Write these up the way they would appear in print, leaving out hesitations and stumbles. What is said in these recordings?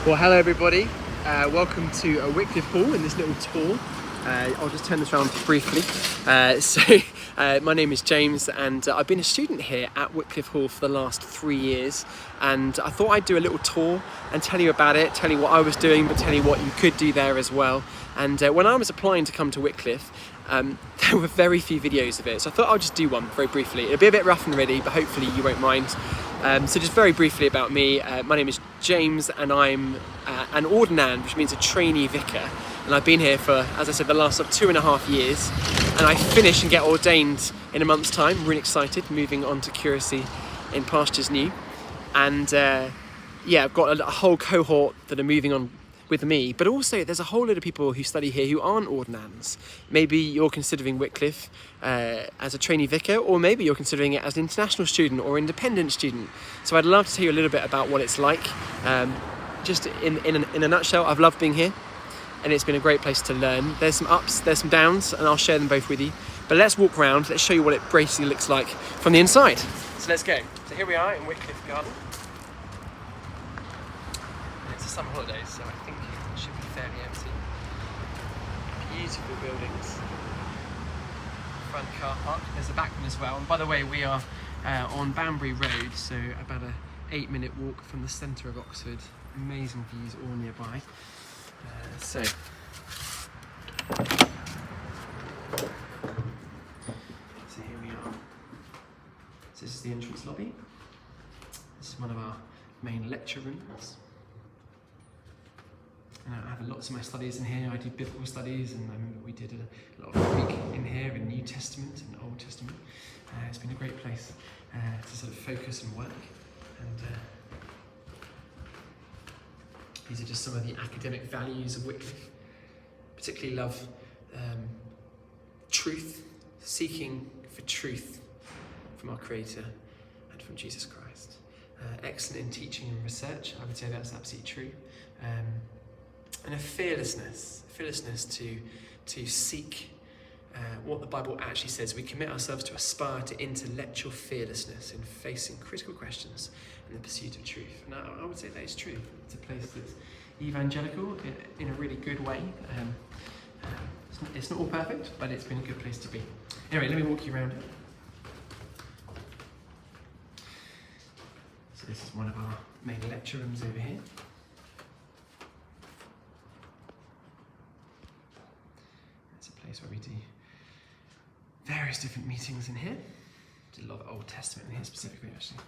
Well, hello everybody. Welcome to Wycliffe Hall in this little tour. I'll just turn this around briefly. My name is James and I've been a student here at Wycliffe Hall for the last 3 years, and I thought I'd do a little tour and tell you about it, tell you what I was doing, but tell you what you could do there as well. And when I was applying to come to Wycliffe, there were very few videos of it, so I thought I'll just do one very briefly. It'll be a bit rough and ready, but hopefully you won't mind. So just very briefly about me, my name is James and I'm an Ordinand, which means a trainee vicar. And I've been here for, as I said, the last 2.5 years. And I finish and get ordained in a month's time. I'm really excited, moving on to curacy in pastures new. And yeah, I've got a whole cohort that are moving on with me, but also there's a whole lot of people who study here who aren't Ordinands. Maybe you're considering Wycliffe as a trainee vicar, or maybe you're considering it as an international student or independent student. So I'd love to tell you a little bit about what it's like. Just in a nutshell, I've loved being here, and it's been a great place to learn. There's some ups, there's some downs, and I'll share them both with you. But let's walk around, let's show you what it basically looks like from the inside. So let's go. So here we are in Wycliffe Garden. It's a summer holidays, so I think it should be fairly empty. Beautiful buildings. Front car park. There's a back one as well. And by the way, we are on Banbury Road, so about a 8-minute walk from the centre of Oxford. Amazing views all nearby. So here we are. So this is the entrance lobby. This is one of our main lecture rooms. And I have lots of my studies in here. I do biblical studies, and I remember we did a lot of Greek in here, in New Testament and Old Testament. It's been a great place to sort of focus and work. And these are just some of the academic values of Wycliffe. Particularly love truth, seeking for truth from our Creator and from Jesus Christ. Excellent in teaching and research. I would say that's absolutely true. And a fearlessness to seek what the Bible actually says. We commit ourselves to aspire to intellectual fearlessness in facing critical questions and the pursuit of truth. And I would say that is true. It's a place that's evangelical in a really good way. It's not all perfect, but it's been a good place to be. Anyway, let me walk you around it. So this is one of our main lecture rooms over here. It's a place where we do various different meetings in here. Did a lot of Old Testament in here specifically, actually.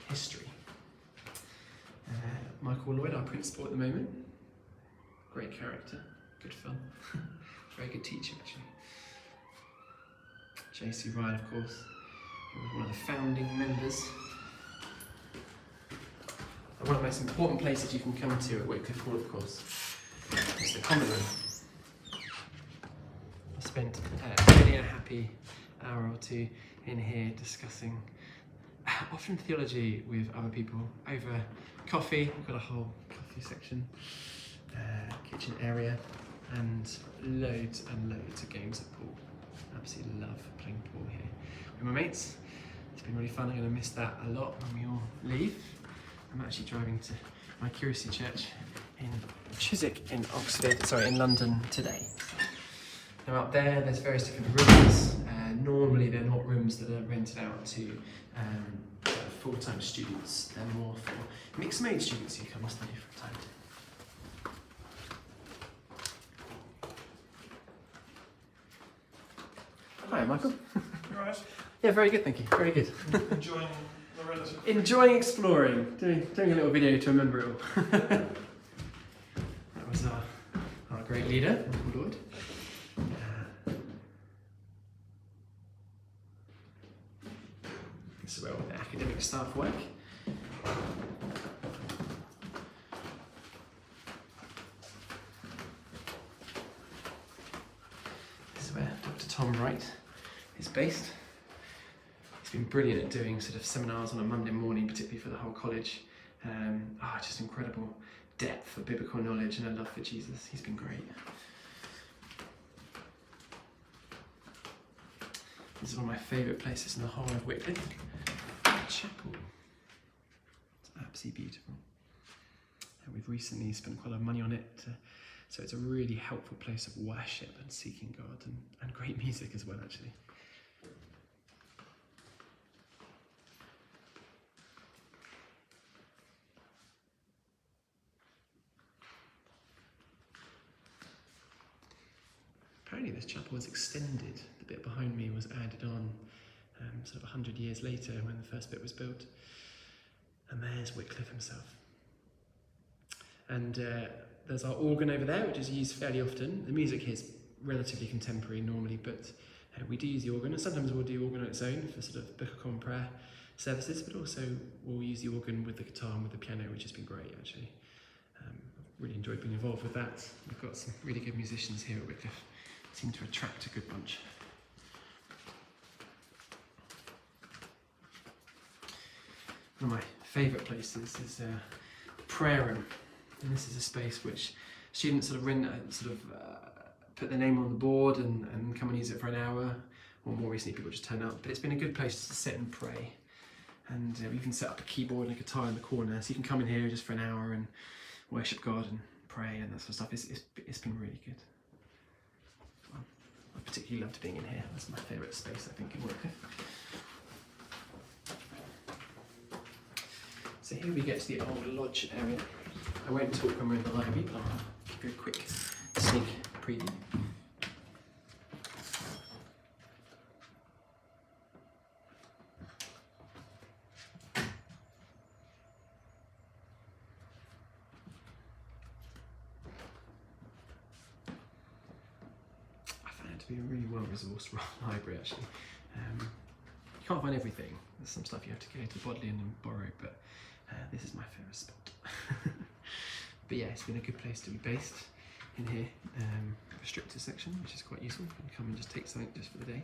History. Michael Lloyd, our principal at the moment. Great character, good fun. Very good teacher, actually. J.C. Ryan, of course, he was one of the founding members. And one of the most important places you can come to at Wycliffe Hall, of course, is the common room. I spent really a happy hour or two in here discussing often theology with other people over coffee. We've got a whole coffee section, kitchen area, and loads and loads of games of pool. Absolutely love playing pool here with my mates. It's been really fun. I'm going to miss that a lot when we all leave. I'm actually driving to my curacy church in Chiswick in London today. Now up there's various different rooms. Normally they're not rooms that are rented out to full-time students. They're more for mixed-made students who come and study from time to time. Hi, Michael. You alright? Yeah, very good, thank you. Very good. Enjoying the relative? Enjoying exploring. Doing a little video to remember it all. That was our great leader, Michael Lloyd. This is where all the academic staff work. This is where Dr. Tom Wright is based. He's been brilliant at doing sort of seminars on a Monday morning, particularly for the whole college. Just incredible depth of biblical knowledge and a love for Jesus. He's been great. This is one of my favourite places in the whole of Wycliffe. Chapel. It's absolutely beautiful. We've recently spent quite a lot of money on it, so it's a really helpful place of worship and seeking God, and great music as well, actually. Apparently this chapel was extended. The bit behind me was added on sort of 100 years later when the first bit was built. And there's Wycliffe himself. And there's our organ over there, which is used fairly often. The music here is relatively contemporary normally, but we do use the organ, and sometimes we'll do organ on its own for sort of Book of Common Prayer services, but also we'll use the organ with the guitar and with the piano, which has been great, actually. I've really enjoyed being involved with that. We've got some really good musicians here at Wycliffe. Seem to attract a good bunch. One of my favourite places is the prayer room, and this is a space which students sort of put their name on the board and come and use it for an hour, or more recently people just turn up. But it's been a good place to sit and pray, and we can set up a keyboard and a guitar in the corner, so you can come in here just for an hour and worship God and pray and that sort of stuff. It's been really good. I particularly loved being in here. That's my favourite space, I think, in Wycliffe. So here we get to the old lodge area. I won't talk when we're in the library, but I'll give you a quick sneak preview. To be a really well-resourced library, actually. You can't find everything. There's some stuff you have to go to Bodleian and borrow, but this is my favourite spot. But yeah, it's been a good place to be based in here. Restrictor section, which is quite useful. You can come and just take something just for the day.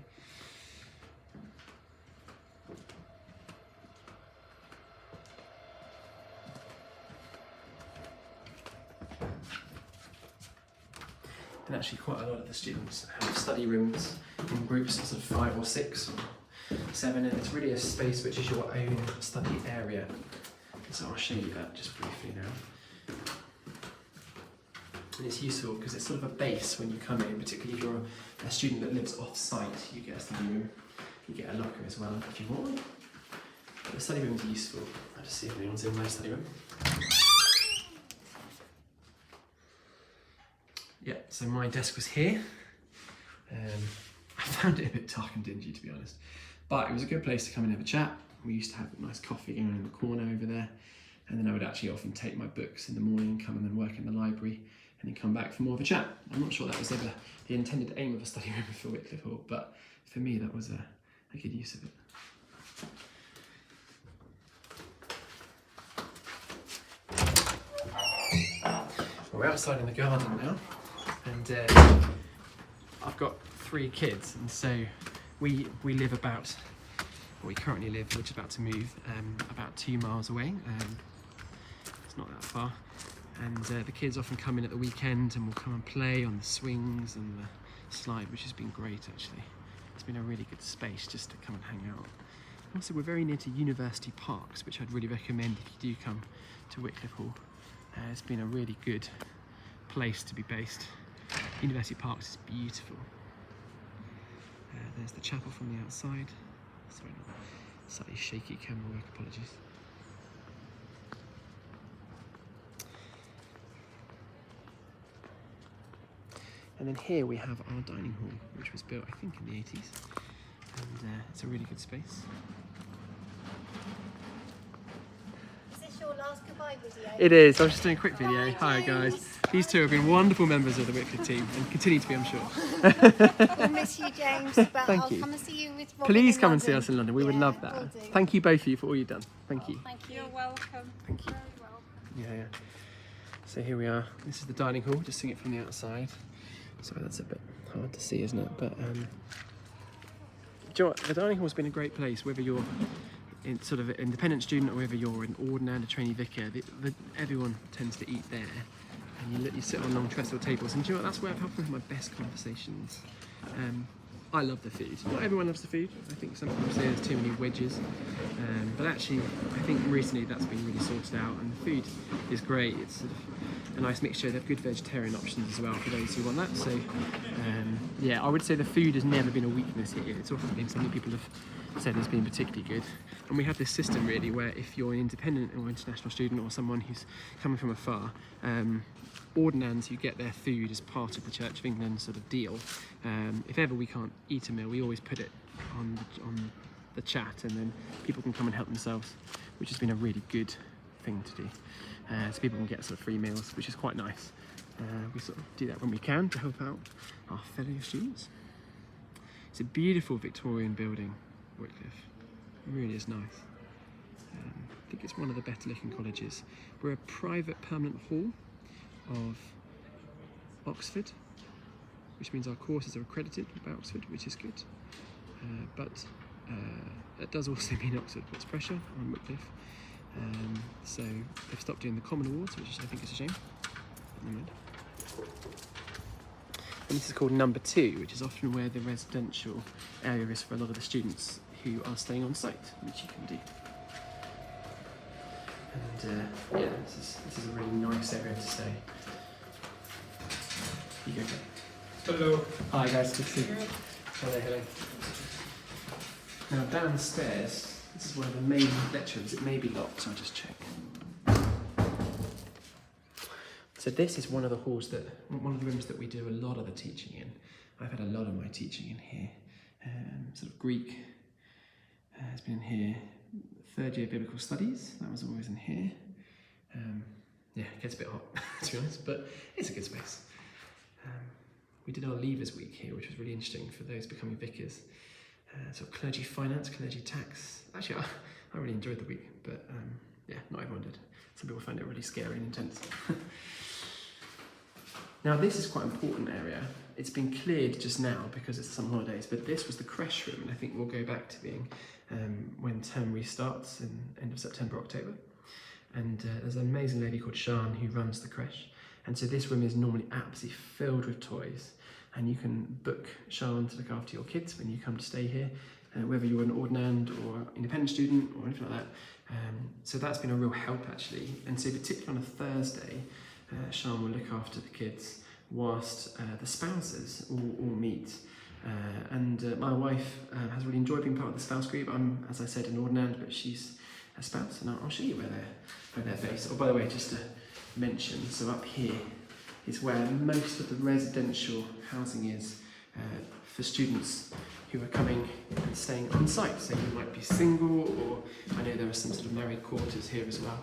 And actually quite a lot of the students have study rooms in groups of sort of 5 or 6 or 7, and it's really a space which is your own study area. So I'll show you that just briefly now. And it's useful because it's sort of a base when you come in, particularly if you're a student that lives off-site. You get a study room, you get a locker as well if you want. But the study rooms are useful. I'll just see if anyone's in my study room. Yeah, so my desk was here. I found it a bit dark and dingy, to be honest, but it was a good place to come and have a chat. We used to have a nice coffee going on in the corner over there, and then I would actually often take my books in the morning, come and then work in the library, and then come back for more of a chat. I'm not sure that was ever the intended aim of a study room for Wycliffe Hall, but for me that was a good use of it. We're outside in the garden now, and I've got 3 kids, and so we live about, we currently live, we're just about to move, about 2 miles away. It's not that far, and the kids often come in at the weekend and will come and play on the swings and the slide, which has been great actually. It's been a really good space just to come and hang out. Also, we're very near to University Parks, which I'd really recommend if you do come to Wycliffe Hall. It's been a really good place to be based. University Parks is beautiful. There's the chapel from the outside. Sorry, slightly shaky camera work, apologies. And then here we have our dining hall, which was built, I think, in the 80s. And it's a really good space. Your last goodbye video? It is. I was just doing a quick video. Hi James. guys. These 2 have been wonderful members of the Wycliffe team and continue to be, I'm sure. We'll miss you, James, but Thank I'll you. come and see you with Robin Please in come and see London. us in London. We would Yeah, love will that. do. Thank you both of you for all you've done. Thank you. Thank you. You're welcome. Thank you. Very welcome. Yeah. So here we are. This is the dining hall. Just seeing it from the outside. Sorry, that's a bit hard to see, isn't it? But do you know what? The dining hall's been a great place, whether you're in sort of an independent student or whether you're an Ordinand, a trainee vicar. Everyone tends to eat there, and you sit on long trestle tables. And do you know what? That's where I've had some of my best conversations. I love the food. Not everyone loves the food. I think some people say there's too many wedges, but actually I think recently that's been really sorted out, and the food is great. It's sort of a nice mixture. They have good vegetarian options as well for those who want that. So yeah, I would say the food has never been a weakness here. It's often been something people have said has been particularly good. And we have this system really where if you're an independent or international student or someone who's coming from afar, Ordinands who get their food as part of the Church of England sort of deal. If ever we can't eat a meal, we always put it on the chat, and then people can come and help themselves, which has been a really good thing to do. So people can get sort of free meals, which is quite nice. We sort of do that when we can to help out our fellow students. It's a beautiful Victorian building, Wycliffe. It really is nice. I think it's one of the better looking colleges. We're a private permanent hall of Oxford, which means our courses are accredited by Oxford, which is good. But that does also mean Oxford puts pressure on Wycliffe. So they've stopped doing the Common Awards, which I think is a shame. And this is called number 2, which is often where the residential area is for a lot of the students who are staying on site, which you can do. And yeah, this is a really nice area to stay. You go, Jay. Hello. Hi guys, good to see you. Hello. Now downstairs, this is one of the main lecture rooms. It may be locked, so I'll just check. So this is one of the rooms that we do a lot of the teaching in. I've had a lot of my teaching in here. Sort of Greek has been in here. 3rd year biblical studies, that was always in here. Yeah, it gets a bit hot to be honest, but it's a good space. We did our Leavers Week here, which was really interesting for those becoming vicars. So clergy finance, clergy tax. Actually, I really enjoyed the week, but yeah, not everyone did. Some people found it really scary and intense. Now this is quite an important area. It's been cleared just now because it's the summer holidays, but this was the creche room, and I think we'll go back to being when term restarts in end of September, October. And there's an amazing lady called Sian who runs the creche. And so this room is normally absolutely filled with toys, and you can book Sian to look after your kids when you come to stay here, whether you're an Ordinand or independent student or anything like that. So that's been a real help actually. And so particularly on a Thursday, Sian will look after the kids whilst the spouses all meet. My wife has really enjoyed being part of the spouse group. I'm, as I said, an Ordinand, but she's a spouse, and I'll show you where they're based. Oh, by the way, just to mention, so up here is where most of the residential housing is for students who are coming and staying on site. So you might be single, or I know there are some sort of married quarters here as well.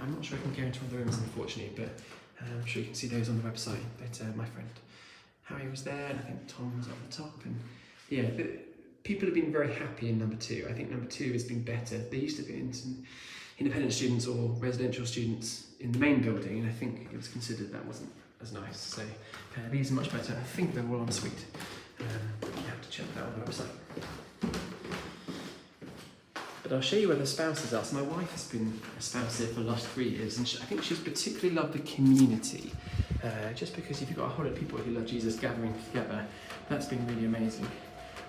I'm not sure I can go into other rooms unfortunately, but I'm sure you can see those on the website. But my friend Harry was there, and I think Tom was up the top, and yeah, people have been very happy in number 2. I think number 2 has been better. There used to be some independent students or residential students in the main building, and I think it was considered that wasn't as nice. So these are much better. I think they're all en suite. You have to check that on the website. But I'll show you where the spouses are. So my wife has been a spouse here for the last 3 years, and I think she's particularly loved the community. Just because if you've got a whole lot of people who love Jesus gathering together, that's been really amazing.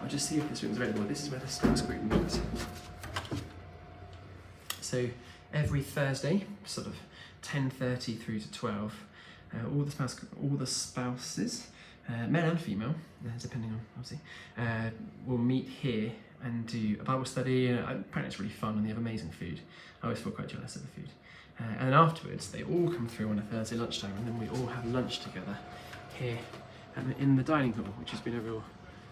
I'll just see if this room's available. This is where the spouse group meets. So every Thursday, sort of 10:30 through to 12, all the spouses, male and female, depending on obviously, will meet here and do a Bible study. Apparently it's really fun, and they have amazing food. I always feel quite jealous of the food. And then afterwards, they all come through on a Thursday lunchtime, and then we all have lunch together here in the dining hall, which has been a real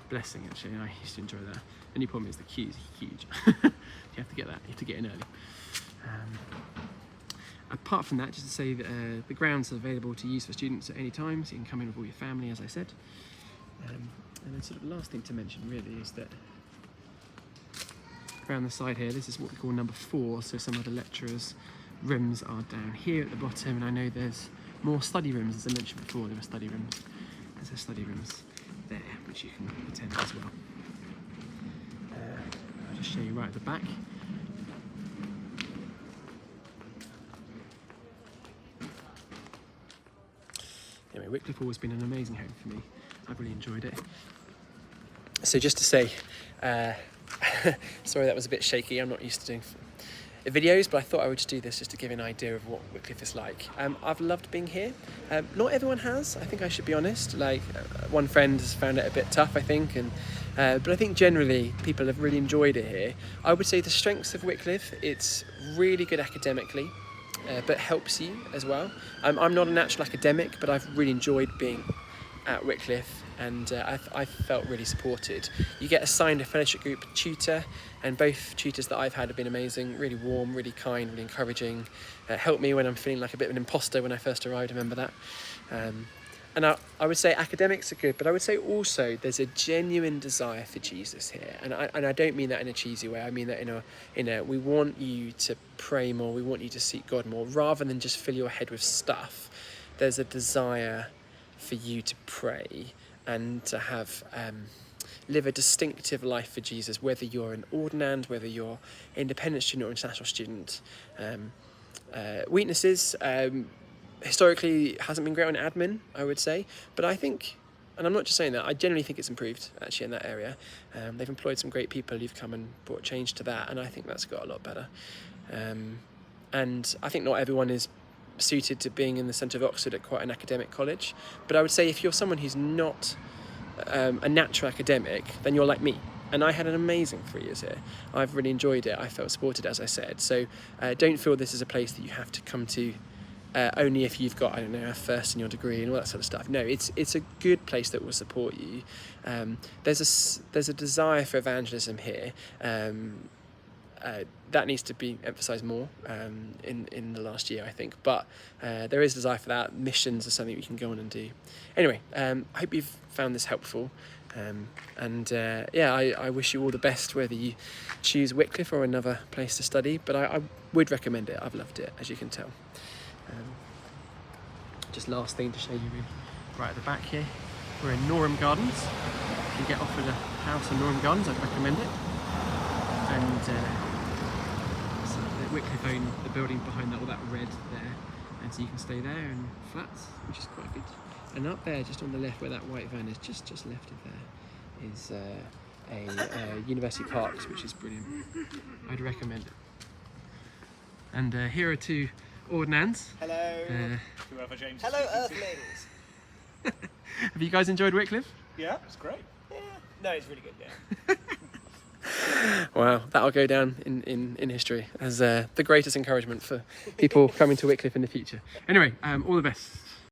blessing actually. I used to enjoy that. The only problem is the queues are huge. You have to get that. You have to get in early. Apart from that, just to say that the grounds are available to use for students at any time, so you can come in with all your family, as I said. And then sort of the last thing to mention really is that around the side here, this is what we call number 4, so some of the lecturers' rooms are down here at the bottom, and I know there's more study rooms. As I mentioned before, there are study rooms. There's study rooms there, which you can attend as well. I'll just show you right at the back. Anyway, Wycliffe Hall has been an amazing home for me. I've really enjoyed it. So just to say, sorry that was a bit shaky, I'm not used to doing videos, but I thought I would just do this just to give you an idea of what Wycliffe is like. I've loved being here. Not everyone has, I think I should be honest. Like one friend has found it a bit tough, I think, and but I think generally people have really enjoyed it here. I would say the strengths of Wycliffe, it's really good academically, but helps you as well. I'm not a natural academic, but I've really enjoyed being at Wycliffe, and I felt really supported. You get assigned a fellowship group tutor, and both tutors that I've had have been amazing, really warm, really kind, really encouraging. Helped me when I'm feeling like a bit of an imposter when I first arrived, I remember that. And I would say academics are good, but I would say also there's a genuine desire for Jesus here, and I don't mean that in a cheesy way. I mean that in a we want you to pray more, we want you to seek God more, rather than just fill your head with stuff. There's a desire for you to pray and to have live a distinctive life for Jesus, whether you're an Ordinand, whether you're independent student or international student. Weaknesses, historically hasn't been great on admin, I would say, but I think, and I'm not just saying that, I generally think it's improved actually in that area. They've employed some great people who've come and brought change to that, and I think that's got a lot better. And I think not everyone is suited to being in the centre of Oxford at quite an academic college, but I would say if you're someone who's not a natural academic, then you're like me, and I had an amazing 3 years here. I've really enjoyed it. I felt supported, as I said, so don't feel this is a place that you have to come to only if you've got, I don't know, a first in your degree and all that sort of stuff. No, it's a good place that will support you. There's a desire for evangelism here. That needs to be emphasised more in the last year, I think. But there is desire for that. Missions are something we can go on and do. Anyway, I hope you've found this helpful. I wish you all the best, whether you choose Wycliffe or another place to study. But I would recommend it. I've loved it, as you can tell. Just last thing to show you, really, right at the back here. We're in Norham Gardens. If you get offered a house in Norham Gardens, I'd recommend it. And so Wycliffe own the building behind that, all that red there, and so you can stay there in flats, which is quite good. And up there, just on the left, where that white van is, just left of there, is a University Parks, which is brilliant. I'd recommend it. And here are two Ordinands. Hello. Whoever James. Hello, Earthlings. Have you guys enjoyed Wycliffe? Yeah, it's great. Yeah. No, it's really good. Yeah. Wow, that'll go down in history as the greatest encouragement for people coming to Wycliffe in the future. Anyway, all the best.